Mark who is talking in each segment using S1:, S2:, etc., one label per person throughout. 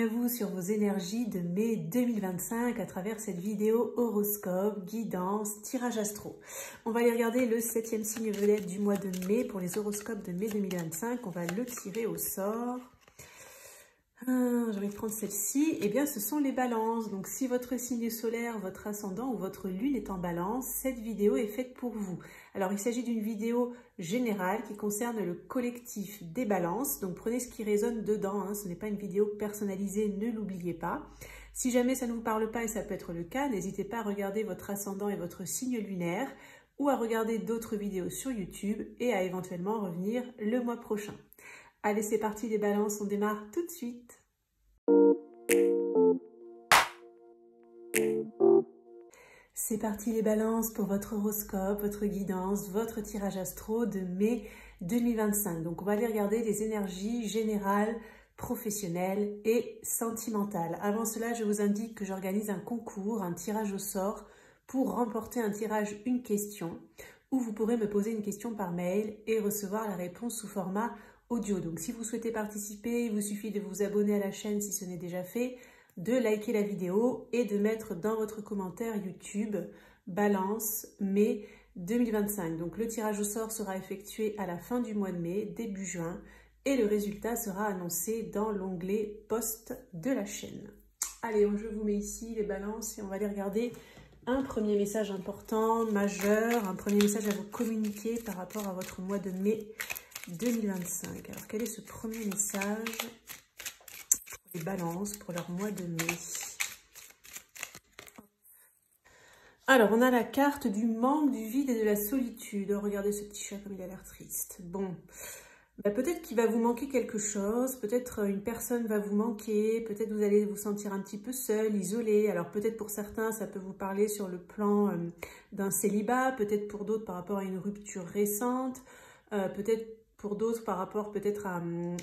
S1: bienvenue à vous sur vos énergies de mai 2025 à travers cette vidéo horoscope, guidance, tirage astro. On va aller regarder le 7e signe vedette du mois de mai pour les horoscopes de mai 2025. On va le tirer au sort. J'ai envie de prendre celle-ci. Eh bien, ce sont les balances. Donc, si votre signe solaire, votre ascendant ou votre lune est en balance, cette vidéo est faite pour vous. Alors, il s'agit d'une vidéo générale qui concerne le collectif des balances. Donc, prenez ce qui résonne dedans. Hein. Ce n'est pas une vidéo personnalisée, ne l'oubliez pas. Si jamais ça ne vous parle pas, et ça peut être le cas, n'hésitez pas à regarder votre ascendant et votre signe lunaire ou à regarder d'autres vidéos sur YouTube et à éventuellement revenir le mois prochain. Allez, c'est parti les balances, on démarre tout de suite. C'est parti les balances pour votre horoscope, votre guidance, votre tirage astro de mai 2025. Donc on va aller regarder les énergies générales, professionnelles et sentimentales. Avant cela, je vous indique que j'organise un concours, un tirage au sort pour remporter un tirage une question où vous pourrez me poser une question par mail et recevoir la réponse sous format audio. Donc si vous souhaitez participer, il vous suffit de vous abonner à la chaîne si ce n'est déjà fait, de liker la vidéo et de mettre dans votre commentaire YouTube balance mai 2025. Donc le tirage au sort sera effectué à la fin du mois de mai, début juin, et le résultat sera annoncé dans l'onglet post de la chaîne. Allez, je vous mets ici les balances et on va aller regarder un premier message important, majeur, un premier message à vous communiquer par rapport à votre mois de mai 2025. Alors, quel est ce premier message pour les balances pour leur mois de mai? Alors, on a la carte du manque, du vide et de la solitude. Oh, regardez ce petit chat comme il a l'air triste. Bon, peut-être qu'il va vous manquer quelque chose. Peut-être une personne va vous manquer. Peut-être vous allez vous sentir un petit peu seul, isolé. Alors, peut-être pour certains, ça peut vous parler sur le plan d'un célibat. Peut-être pour d'autres par rapport à une rupture récente. Peut-être pour d'autres par rapport peut-être à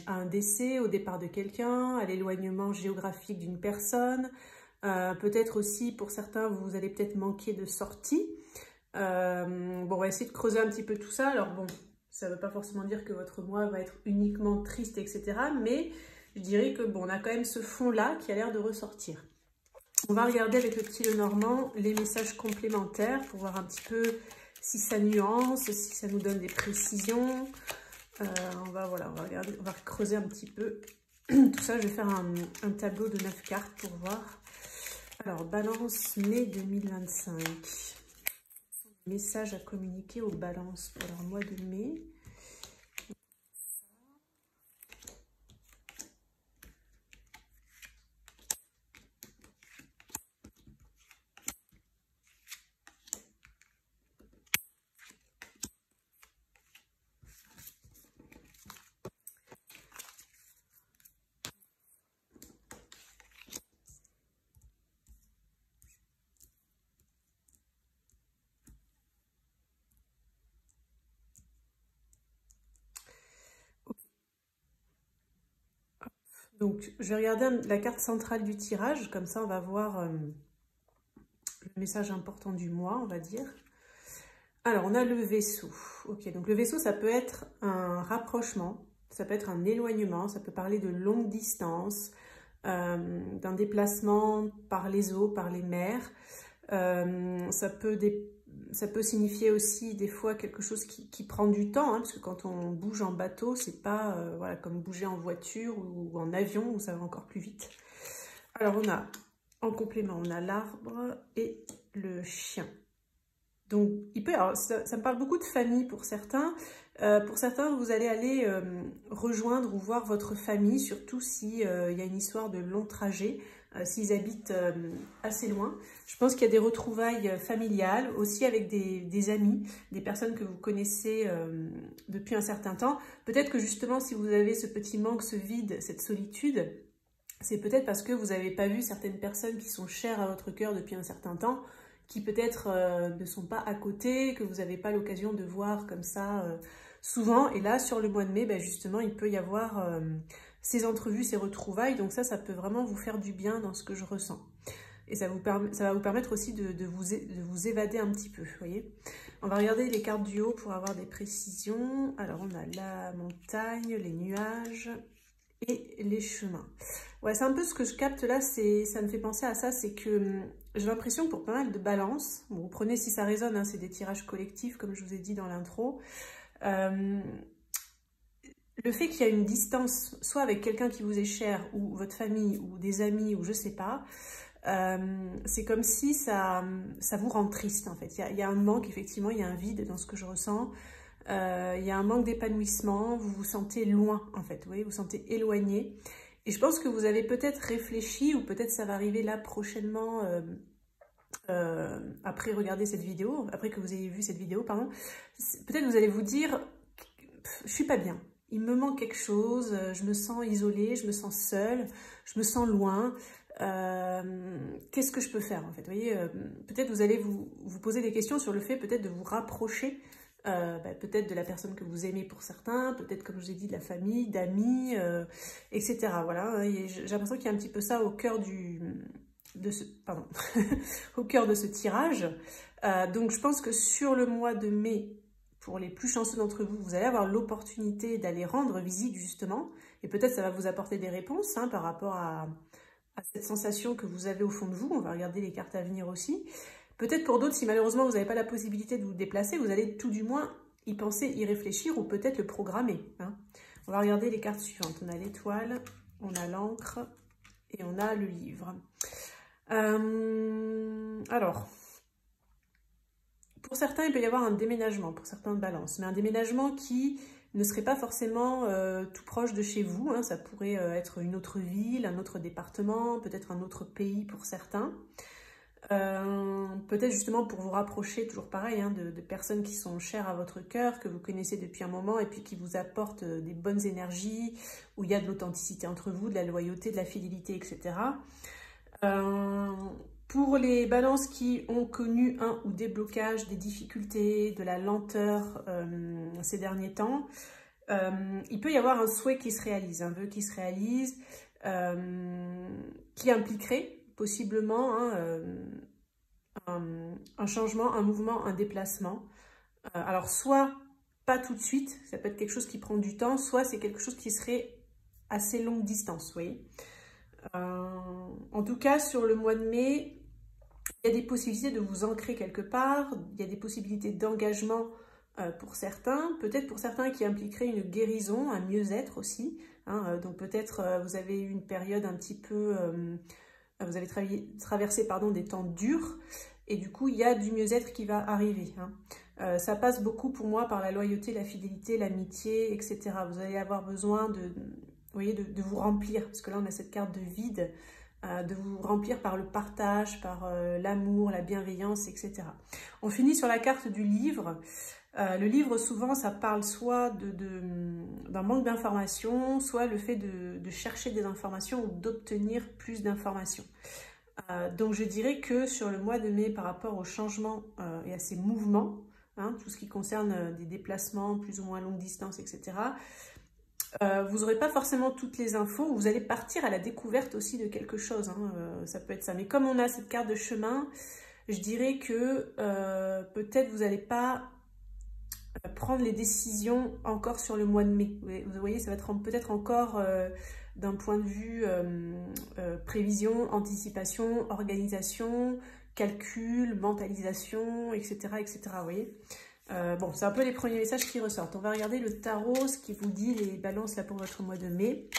S1: un décès, au départ de quelqu'un, à l'éloignement géographique d'une personne. Peut-être aussi pour certains, vous allez peut-être manquer de sortie. Bon, on va essayer de creuser un petit peu tout ça. Alors bon, ça ne veut pas forcément dire que votre mois va être uniquement triste, etc. Mais je dirais que bon, on a quand même ce fond-là qui a l'air de ressortir. On va regarder avec le petit Lenormand les messages complémentaires pour voir un petit peu si ça nuance, si ça nous donne des précisions. On va regarder, on va creuser un petit peu tout ça. Je vais faire un tableau de 9 cartes pour voir. Alors, balance mai 2025. Message à communiquer aux balances pour leur mois de mai. Donc, je vais regarder la carte centrale du tirage, comme ça on va voir le message important du mois, on va dire. Alors, on a le vaisseau. Ok, donc le vaisseau, ça peut être un rapprochement, ça peut être un éloignement, ça peut parler de longue distance, d'un déplacement par les eaux, par les mers. Ça peut signifier aussi des fois quelque chose qui prend du temps, hein, parce que quand on bouge en bateau, c'est pas voilà, comme bouger en voiture ou en avion où ça va encore plus vite. Alors on a en complément, on a l'arbre et le chien. Donc alors, ça me parle beaucoup de famille pour certains. Pour certains, vous allez aller rejoindre ou voir votre famille, surtout s'il y a une histoire de long trajet. S'ils habitent assez loin. Je pense qu'il y a des retrouvailles familiales, aussi avec des amis, des personnes que vous connaissez depuis un certain temps. Peut-être que justement, si vous avez ce petit manque, ce vide, cette solitude, c'est peut-être parce que vous n'avez pas vu certaines personnes qui sont chères à votre cœur depuis un certain temps, qui peut-être ne sont pas à côté, que vous n'avez pas l'occasion de voir comme ça souvent. Et là, sur le mois de mai, justement, il peut y avoir ces entrevues, ces retrouvailles. Donc ça peut vraiment vous faire du bien dans ce que je ressens. Et ça va vous permettre aussi de vous évader un petit peu, vous voyez. On va regarder les cartes du haut pour avoir des précisions. Alors, on a la montagne, les nuages et les chemins. Ouais, c'est un peu ce que je capte là, ça me fait penser à ça, c'est que j'ai l'impression que pour pas mal de balance, bon, vous prenez si ça résonne, hein, c'est des tirages collectifs comme je vous ai dit dans l'intro, le fait qu'il y a une distance, soit avec quelqu'un qui vous est cher, ou votre famille, ou des amis, ou je sais pas, c'est comme si ça vous rend triste en fait. Il y a un manque, effectivement, il y a un vide dans ce que je ressens. Il y a un manque d'épanouissement, vous vous sentez loin en fait, vous voyez, vous vous sentez éloigné. Et je pense que vous avez peut-être réfléchi, ou peut-être ça va arriver là prochainement, après regarder cette vidéo, après que vous ayez vu cette vidéo, pardon. Peut-être vous allez vous dire, je suis pas bien, il me manque quelque chose, je me sens isolée, je me sens seule, je me sens loin. Qu'est-ce que je peux faire en fait, vous voyez, peut-être vous allez vous poser des questions sur le fait peut-être de vous rapprocher, peut-être de la personne que vous aimez pour certains, peut-être comme je vous ai dit de la famille, d'amis, etc. Voilà, j'ai l'impression qu'il y a un petit peu ça au cœur au cœur de ce tirage. Donc je pense que sur le mois de mai, pour les plus chanceux d'entre vous, vous allez avoir l'opportunité d'aller rendre visite justement, et peut-être ça va vous apporter des réponses hein, par rapport à cette sensation que vous avez au fond de vous. On va regarder les cartes à venir aussi. Peut-être pour d'autres, si malheureusement vous n'avez pas la possibilité de vous déplacer, vous allez tout du moins y penser, y réfléchir ou peut-être le programmer. Hein. On va regarder les cartes suivantes. On a l'étoile, on a l'encre et on a le livre. Alors, pour certains, il peut y avoir un déménagement, pour certains de balance, mais un déménagement qui ne serait pas forcément tout proche de chez vous. Hein. Ça pourrait être une autre ville, un autre département, peut-être un autre pays pour certains. Peut-être justement pour vous rapprocher, toujours pareil, hein, de personnes qui sont chères à votre cœur, que vous connaissez depuis un moment et puis qui vous apportent des bonnes énergies, où il y a de l'authenticité entre vous, de la loyauté, de la fidélité, etc. Pour les balances qui ont connu un ou des blocages, des difficultés, de la lenteur ces derniers temps, il peut y avoir un souhait qui se réalise, un vœu qui se réalise, qui impliquerait possiblement hein, un changement, un mouvement, un déplacement. Alors soit pas tout de suite, ça peut être quelque chose qui prend du temps, soit c'est quelque chose qui serait assez longue distance, vous voyez. En tout cas, sur le mois de mai, il y a des possibilités de vous ancrer quelque part, il y a des possibilités d'engagement pour certains, peut-être pour certains qui impliqueraient une guérison, un mieux-être aussi. Hein, donc peut-être vous avez eu une période un petit peu, vous avez traversé pardon, des temps durs, et du coup il y a du mieux-être qui va arriver. Hein. Ça passe beaucoup pour moi par la loyauté, la fidélité, l'amitié, etc. Vous allez avoir besoin vous voyez, de vous remplir, parce que là on a cette carte de vide, de vous remplir par le partage, par l'amour, la bienveillance, etc. On finit sur la carte du livre. Le livre, souvent, ça parle soit d'un manque d'informations, soit le fait de chercher des informations ou d'obtenir plus d'informations. Donc, je dirais que sur le mois de mai, par rapport au changement et à ces mouvements, hein, tout ce qui concerne des déplacements plus ou moins longue distance, etc., vous n'aurez pas forcément toutes les infos, vous allez partir à la découverte aussi de quelque chose, hein, ça peut être ça. Mais comme on a cette carte de chemin, je dirais que peut-être vous n'allez pas prendre les décisions encore sur le mois de mai. Vous voyez, ça va être peut-être encore d'un point de vue prévision, anticipation, organisation, calcul, mentalisation, etc. etc. Vous voyez. Bon, c'est un peu les premiers messages qui ressortent. On va regarder le tarot, ce qui vous dit les balances là pour votre mois de mai.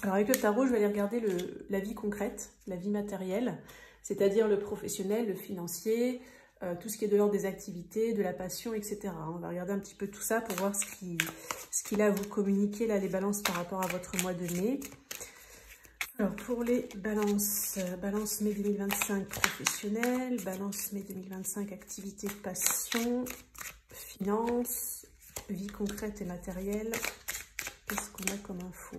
S1: Alors avec le tarot, je vais aller regarder la vie concrète, la vie matérielle, c'est-à-dire le professionnel, le financier, tout ce qui est de l'ordre des activités, de la passion, etc. On va regarder un petit peu tout ça pour voir ce qu'il a à vous communiquer, là, les balances par rapport à votre mois de mai. Alors pour les balances, balance mai 2025 professionnel, balance mai 2025 activité, passion, finances, vie concrète et matérielle. Qu'est-ce qu'on a comme info?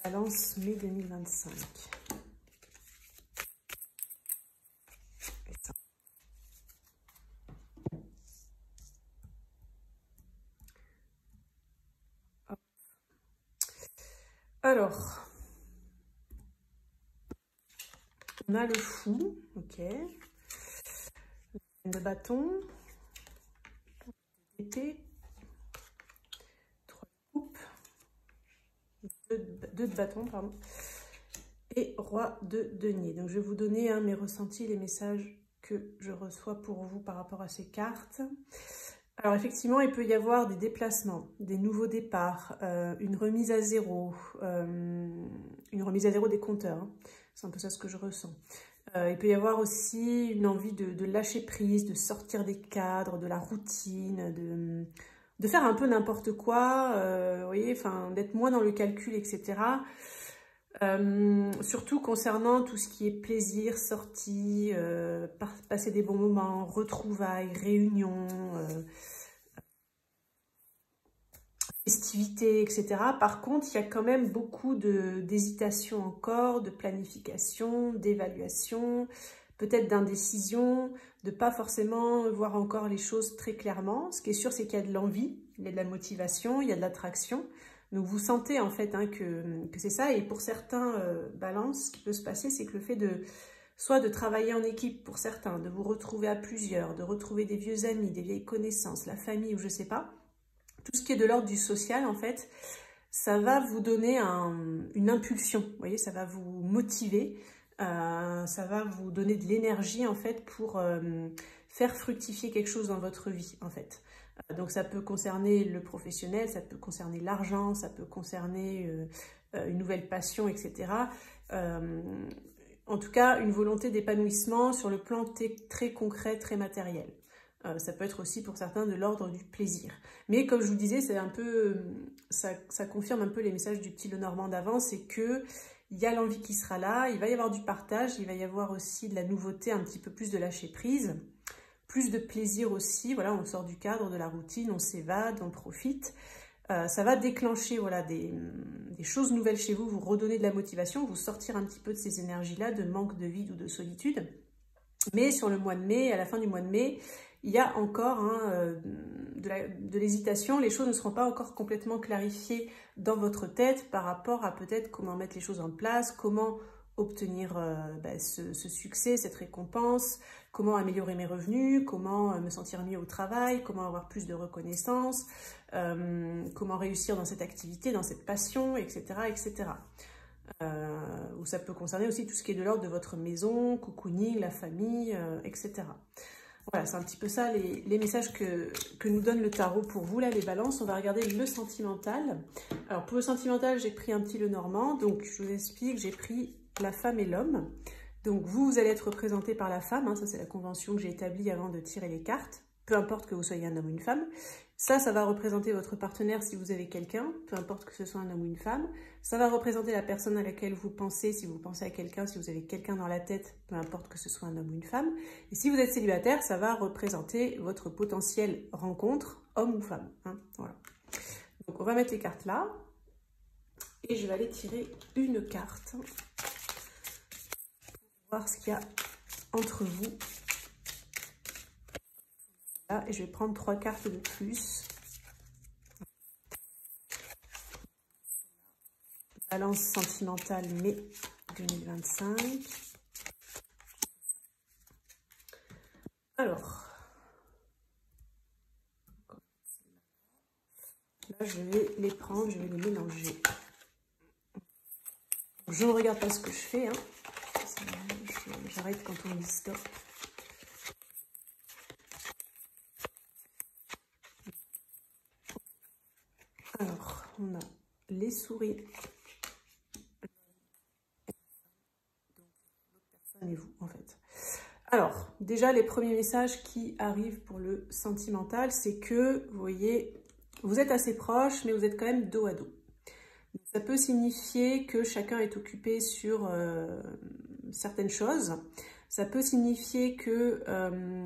S1: Balance mai 2025. Alors, on a le fou, ok. de bâton, épée, 3 de coupe, 2 de bâton, pardon, et roi de denier. Donc je vais vous donner mes ressentis, les messages que je reçois pour vous par rapport à ces cartes. Alors effectivement, il peut y avoir des déplacements, des nouveaux départs, une remise à zéro des compteurs. Hein. C'est un peu ça ce que je ressens. Il peut y avoir aussi une envie de lâcher prise, de sortir des cadres, de la routine, de faire un peu n'importe quoi, vous voyez, enfin, d'être moins dans le calcul, etc. Surtout concernant tout ce qui est plaisir, sortie, passer des bons moments, retrouvailles, réunions, festivités, etc. Par contre, il y a quand même beaucoup d'hésitation encore, de planification, d'évaluation, peut-être d'indécision, de pas forcément voir encore les choses très clairement. Ce qui est sûr, c'est qu'il y a de l'envie, il y a de la motivation, il y a de l'attraction. Donc vous sentez en fait que c'est ça. Et pour certains balances, ce qui peut se passer, c'est que le fait soit de travailler en équipe pour certains, de vous retrouver à plusieurs, de retrouver des vieux amis, des vieilles connaissances, la famille ou je sais pas, tout ce qui est de l'ordre du social, en fait, ça va vous donner une impulsion, vous voyez, ça va vous motiver, ça va vous donner de l'énergie, en fait, pour faire fructifier quelque chose dans votre vie, en fait. Donc, ça peut concerner le professionnel, ça peut concerner l'argent, ça peut concerner une nouvelle passion, etc. En tout cas, une volonté d'épanouissement sur le plan très concret, très matériel. Ça peut être aussi pour certains de l'ordre du plaisir. Mais comme je vous disais, c'est un peu, ça confirme un peu les messages du petit Lenormand d'avant, c'est que il y a l'envie qui sera là, il va y avoir du partage, il va y avoir aussi de la nouveauté, un petit peu plus de lâcher prise, plus de plaisir aussi. Voilà, on sort du cadre de la routine, on s'évade, on profite. Ça va déclencher voilà, des choses nouvelles chez vous, vous redonner de la motivation, vous sortir un petit peu de ces énergies-là, de manque de vide ou de solitude. Mais sur le mois de mai, à la fin du mois de mai, il y a encore de l'hésitation. Les choses ne seront pas encore complètement clarifiées dans votre tête par rapport à peut-être comment mettre les choses en place, comment obtenir ce succès, cette récompense, comment améliorer mes revenus, comment me sentir mieux au travail, comment avoir plus de reconnaissance, comment réussir dans cette activité, dans cette passion, etc. etc. Ou ça peut concerner aussi tout ce qui est de l'ordre de votre maison, cocooning, la famille, etc. Voilà, c'est un petit peu ça les messages que nous donne le tarot pour vous, là, les balances. On va regarder le sentimental. Alors, pour le sentimental, j'ai pris un petit Lenormand. Donc, je vous explique, j'ai pris la femme et l'homme. Donc, vous allez être représenté par la femme. Hein, ça, c'est la convention que j'ai établie avant de tirer les cartes. Peu importe que vous soyez un homme ou une femme. Ça va représenter votre partenaire si vous avez quelqu'un, peu importe que ce soit un homme ou une femme. Ça va représenter la personne à laquelle vous pensez, si vous pensez à quelqu'un, si vous avez quelqu'un dans la tête, peu importe que ce soit un homme ou une femme. Et si vous êtes célibataire, ça va représenter votre potentielle rencontre, homme ou femme. Hein, voilà. Donc on va mettre les cartes là. Et je vais aller tirer une carte. Pour voir ce qu'il y a entre vous. Et je vais prendre 3 cartes de plus. Balance sentimentale mai 2025. Alors, là je vais les prendre, je vais les mélanger. Je ne regarde pas ce que je fais. Hein. J'arrête quand on dit stop. Alors, on a les souris. Et vous, en fait. Alors, déjà, les premiers messages qui arrivent pour le sentimental, c'est que, vous voyez, vous êtes assez proches, mais vous êtes quand même dos à dos. Ça peut signifier que chacun est occupé sur certaines choses. Ça peut signifier que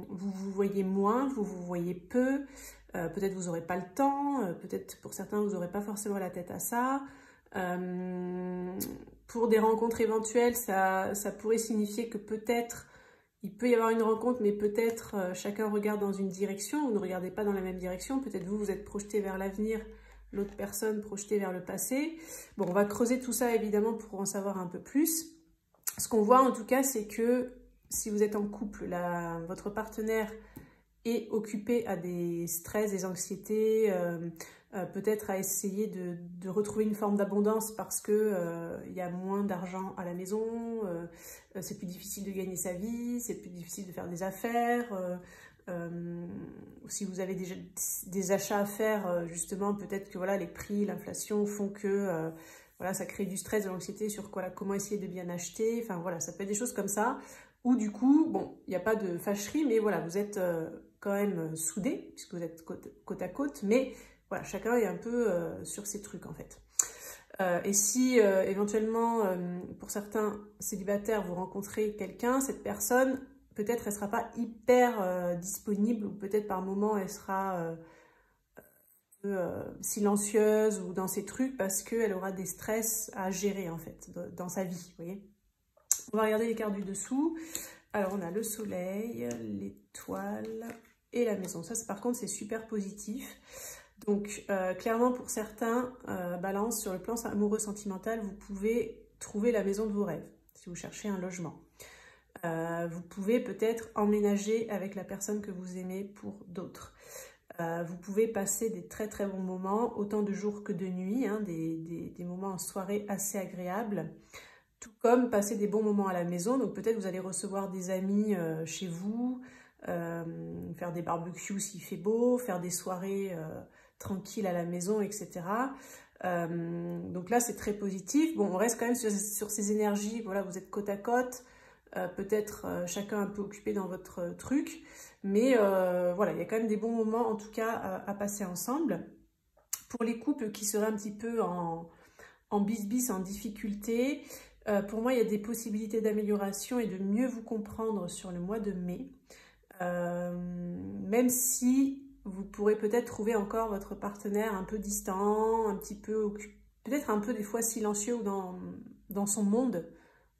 S1: vous vous voyez moins, vous vous voyez peu. Peut-être vous n'aurez pas le temps, peut-être pour certains vous n'aurez pas forcément la tête à ça. Pour des rencontres éventuelles, ça pourrait signifier que peut-être il peut y avoir une rencontre, mais peut-être chacun regarde dans une direction, vous ne regardez pas dans la même direction. Peut-être vous êtes projeté vers l'avenir, l'autre personne projetée vers le passé. Bon, on va creuser tout ça évidemment pour en savoir un peu plus. Ce qu'on voit en tout cas, c'est que si vous êtes en couple, votre partenaire est occupé à des stress, des anxiétés, peut-être à essayer de retrouver une forme d'abondance parce que il y a moins d'argent à la maison, c'est plus difficile de gagner sa vie, c'est plus difficile de faire des affaires, si vous avez des achats à faire, justement, peut-être que voilà, les prix, l'inflation font que voilà, ça crée du stress, de l'anxiété sur voilà, comment essayer de bien acheter, enfin voilà, ça peut être des choses comme ça, où du coup, bon, il n'y a pas de fâcherie, mais voilà, vous êtes quand même soudés, puisque vous êtes côte à côte, mais voilà, chacun est un peu sur ses trucs en fait. Et si éventuellement, pour certains célibataires, vous rencontrez quelqu'un, cette personne, peut-être elle ne sera pas hyper disponible, ou peut-être par moment elle sera silencieuse ou dans ses trucs parce qu'elle aura des stress à gérer en fait dans sa vie, vous voyez. On va regarder les cartes du dessous. Alors on a le soleil, l'étoile et la maison. Ça par contre c'est super positif. Donc clairement pour certains, balance, sur le plan amoureux sentimental, vous pouvez trouver la maison de vos rêves si vous cherchez un logement. Vous pouvez peut-être emménager avec la personne que vous aimez pour d'autres. Vous pouvez passer des très très bons moments, autant de jours que de nuits, hein, des moments en soirée assez agréables, tout comme passer des bons moments à la maison. Donc peut-être vous allez recevoir des amis chez vous, faire des barbecues s'il fait beau, faire des soirées tranquilles à la maison, etc. Donc là c'est très positif. Bon, on reste quand même sur ces énergies, voilà, vous êtes côte à côte, peut-être chacun un peu occupé dans votre truc, mais voilà, il y a quand même des bons moments en tout cas à passer ensemble. Pour les couples qui seraient un petit peu en bis-bis, en difficulté, pour moi il y a des possibilités d'amélioration et de mieux vous comprendre sur le mois de mai, même si vous pourrez peut-être trouver encore votre partenaire un peu distant, un petit peu occupé, peut-être un peu des fois silencieux ou dans son monde,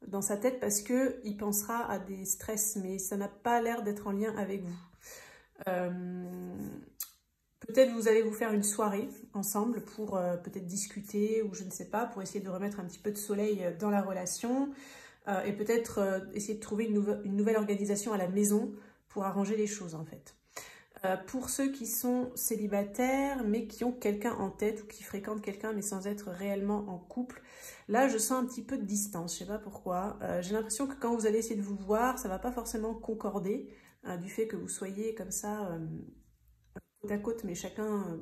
S1: dans sa tête, parce qu'il pensera à des stress, mais ça n'a pas l'air d'être en lien avec vous. Peut-être vous allez vous faire une soirée ensemble pour peut-être discuter, ou je ne sais pas, pour essayer de remettre un petit peu de soleil dans la relation, et peut-être essayer de trouver une nouvelle organisation à la maison pour arranger les choses en fait. Pour ceux qui sont célibataires mais qui ont quelqu'un en tête ou qui fréquentent quelqu'un mais sans être réellement en couple, là je sens un petit peu de distance, je sais pas pourquoi. J'ai l'impression que quand vous allez essayer de vous voir, ça va pas forcément concorder, du fait que vous soyez comme ça côte à côte mais chacun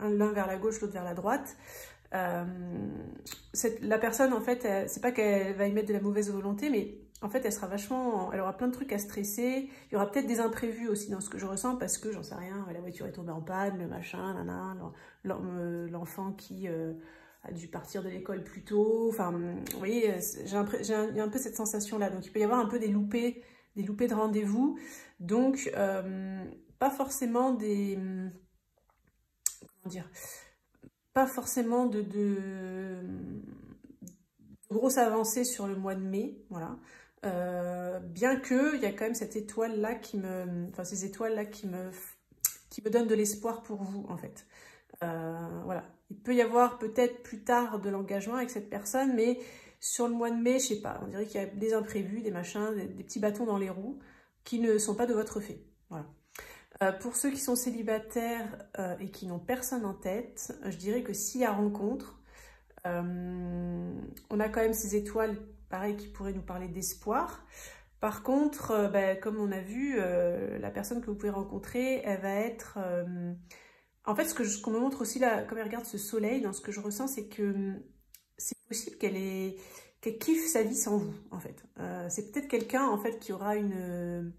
S1: l'un vers la gauche, l'autre vers la droite. La personne en fait, c'est pas qu'elle va y mettre de la mauvaise volonté, mais en fait elle sera vachement, elle aura plein de trucs à stresser. Il y aura peut-être des imprévus aussi dans ce que je ressens, parce que j'en sais rien, la voiture est tombée en panne, le machin, l'enfant qui a dû partir de l'école plus tôt, enfin vous voyez, il y a un peu cette sensation là, donc il peut y avoir un peu des loupés de rendez-vous, donc pas forcément comment dire, pas forcément de grosses avancées sur le mois de mai, voilà. Bien que il y a quand même cette étoile là ces étoiles là qui me donnent de l'espoir pour vous en fait. Voilà, il peut y avoir peut-être plus tard de l'engagement avec cette personne, mais sur le mois de mai, je sais pas, on dirait qu'il y a des imprévus, des machins, des petits bâtons dans les roues qui ne sont pas de votre fait. Voilà. Pour ceux qui sont célibataires et qui n'ont personne en tête, je dirais que s'il y a rencontre, on a quand même ces étoiles, pareil, qui pourraient nous parler d'espoir. Par contre, comme on a vu, la personne que vous pouvez rencontrer, elle va être... en fait, ce qu'on me montre aussi là, comme elle regarde ce soleil, dans ce que je ressens, c'est que c'est possible qu'elle kiffe sa vie sans vous, en fait. C'est peut-être quelqu'un, en fait, qui aura une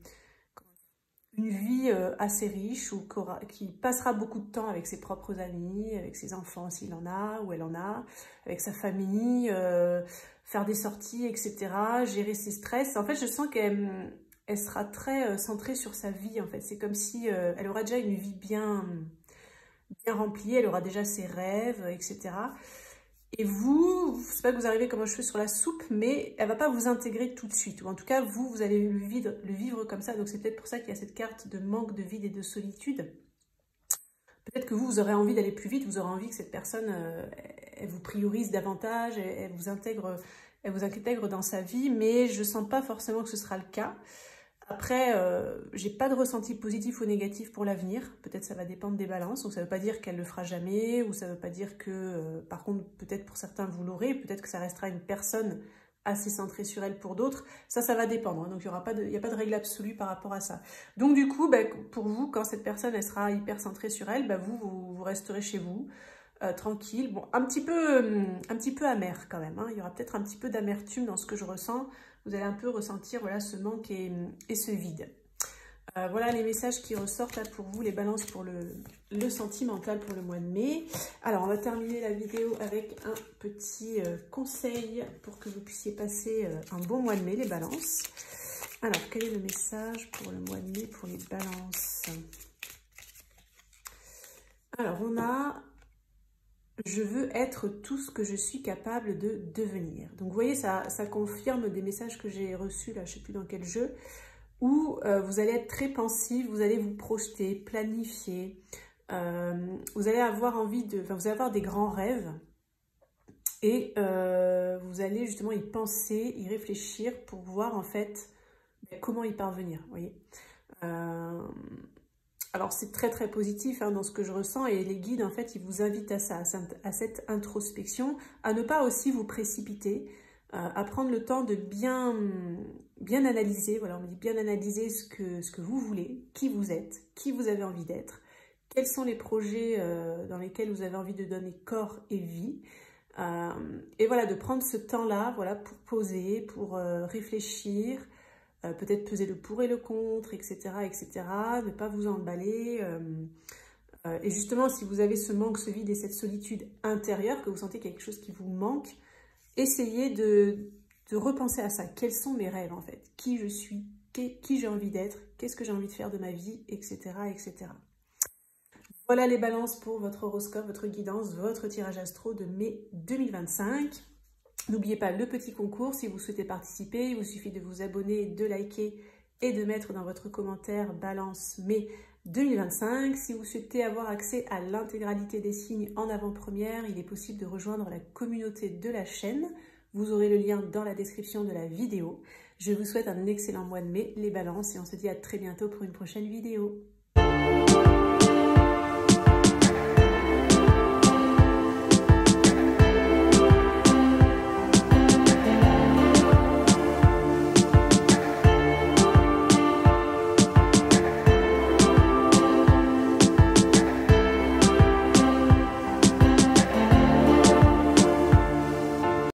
S1: vie assez riche, ou qui passera beaucoup de temps avec ses propres amis, avec ses enfants s'il en a, ou elle en a, avec sa famille, faire des sorties, etc., gérer ses stress. En fait, je sens qu'elle sera très centrée sur sa vie, en fait. C'est comme si elle aura déjà une vie bien remplie, elle aura déjà ses rêves, etc. Et vous, c'est pas que vous arrivez comme un cheveu sur la soupe, mais elle va pas vous intégrer tout de suite. Ou en tout cas, vous allez le vivre comme ça. Donc c'est peut-être pour ça qu'il y a cette carte de manque de vide et de solitude. Peut-être que vous aurez envie d'aller plus vite, vous aurez envie que cette personne, elle vous priorise davantage, elle vous intègre elle vous intègre dans sa vie, mais je sens pas forcément que ce sera le cas. Après, j'ai pas de ressenti positif ou négatif pour l'avenir. Peut-être ça va dépendre des balances. Donc ça veut pas dire qu'elle le fera jamais, ou ça veut pas dire que, par contre, peut-être pour certains vous l'aurez, peut-être que ça restera une personne assez centrée sur elle pour d'autres. Ça va dépendre. Hein. Donc il n'y a pas de règle absolue par rapport à ça. Donc du coup, pour vous, quand cette personne elle sera hyper centrée sur elle, vous resterez chez vous. Tranquille, bon, un petit peu amer quand même, hein. Il y aura peut-être un petit peu d'amertume dans ce que je ressens, vous allez un peu ressentir voilà, ce manque et ce vide. Voilà les messages qui ressortent là pour vous, les balances pour le sentimental pour le mois de mai. Alors on va terminer la vidéo avec un petit conseil pour que vous puissiez passer un bon mois de mai, les balances. Alors quel est le message pour le mois de mai pour les balances? Alors on a... Je veux être tout ce que je suis capable de devenir. Donc, vous voyez, ça confirme des messages que j'ai reçus, là, je ne sais plus dans quel jeu, où vous allez être très pensif, vous allez vous projeter, planifier, vous allez avoir envie de... Enfin, vous allez avoir des grands rêves et vous allez justement y penser, y réfléchir pour voir, en fait, comment y parvenir, vous voyez. Alors, c'est très, très positif hein, dans ce que je ressens et les guides, en fait, ils vous invitent à ça, à cette introspection, à ne pas aussi vous précipiter, à prendre le temps de bien analyser, voilà, on me dit bien analyser ce que vous voulez, qui vous êtes, qui vous avez envie d'être, quels sont les projets dans lesquels vous avez envie de donner corps et vie, et voilà, de prendre ce temps-là, voilà, pour poser, pour réfléchir, peut-être peser le pour et le contre, etc., etc., ne pas vous emballer. Et justement, si vous avez ce manque, ce vide et cette solitude intérieure, que vous sentez quelque chose qui vous manque, essayez de repenser à ça. Quels sont mes rêves, en fait? Qui je suis? Qui j'ai envie d'être? Qu'est-ce que j'ai envie de faire de ma vie? Etc., etc. Voilà les balances pour votre horoscope, votre guidance, votre tirage astro de mai 2025. N'oubliez pas le petit concours, si vous souhaitez participer, il vous suffit de vous abonner, de liker et de mettre dans votre commentaire balance mai 2025. Si vous souhaitez avoir accès à l'intégralité des signes en avant-première, il est possible de rejoindre la communauté de la chaîne. Vous aurez le lien dans la description de la vidéo. Je vous souhaite un excellent mois de mai, les balances, et on se dit à très bientôt pour une prochaine vidéo.